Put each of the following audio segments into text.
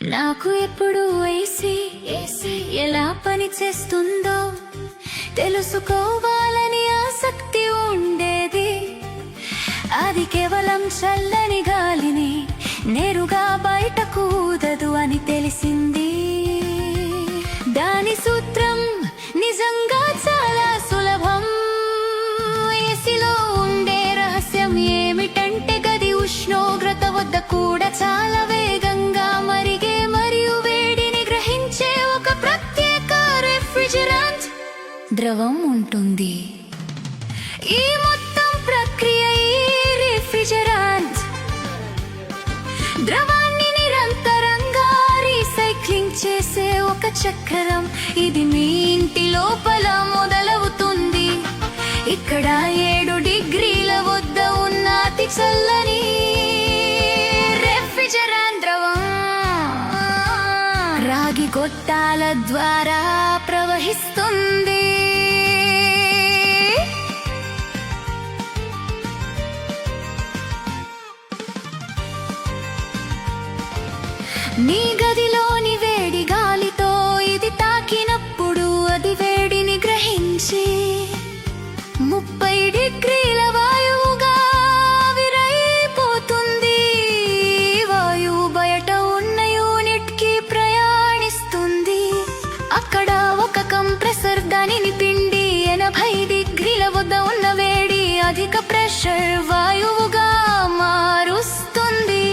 నాకు ఎప్పుడు ఏసీ ఎలా పని చేస్తుందో తెలుసుకోవాలని ఆసక్తి ఉండేది. అది కేవలం చల్లని గాలిని నేరుగా బయటకు ఊదదు అని తెలిసింది. దాని సూత్రం నిజంగా చాలా సులభం. ఏసీలో ఉండే రహస్యం ఏమిటంటే గది ఉష్ణోగ్రత వద్ద కూడా చాలా వేగంగా మరిగే మరియు వేడిని గ్రహించే ఒక ప్రత్యేక రిఫ్రిజిరెంట్ ద్రవం ఉంటుంది. ఈ మొత్తం ప్రక్రియ ఈ రిఫ్రిజిరెంట్ ద్రవాన్ని నిరంతరంగా రీసైక్లింగ్ చేసే ఒక చక్రం. ఇది మీ ఇంటి లోపల మొదలవుతుంది. ఇక్కడ 7 డిగ్రీల వద్ద ఉన్న అతి చల్లని రిఫ్రిజిరెంట్ ద్రవం రాగి గొట్టాల ద్వారా ప్రవహిస్తుంది. నీ గదిలోని వేడి గాలితో ఇది తాకినప్పుడు అది వేడిని గ్రహించి 30 డిగ్రీల వాయువుగా ఆవిరైపోతుంది. వాయువు బయట ఉన్న యూనిట్ కి ప్రయాణిస్తుంది. అక్కడ ఒక కంప్రెసర్ దానిని పిండి 80 డిగ్రీల వద్ద ఉన్న వేడి అధిక ప్రెషర్ వాయువుగా మారుస్తుంది.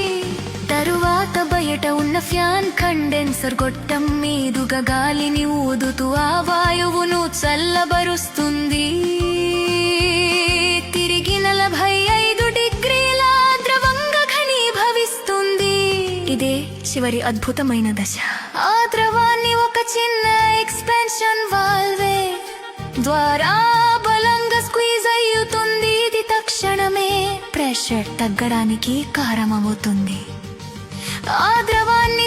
తరువాత బయట ఉన్న ఫ్యాన్ కండెన్సర్ గొట్టం మీదుగా గాలిని ఊదుతూ ఆ వాయువును చల్లబరుస్తుంది. తిరిగి 45 డిగ్రీల ద్రవంగా ఘనీభవిస్తుంది. ఇదే చివరి అద్భుతమైన దశ. ఆ ద్రవాన్ని ఒక చిన్న ఎక్స్పాన్షన్ వాల్వే ద్వారా బలంగా స్క్వీజ్ అయ్యుతుంది. ఇది తక్షణమే ప్రెషర్ తగ్గడానికి కారణమవుతుంది. ఆ ద్రవాన్ని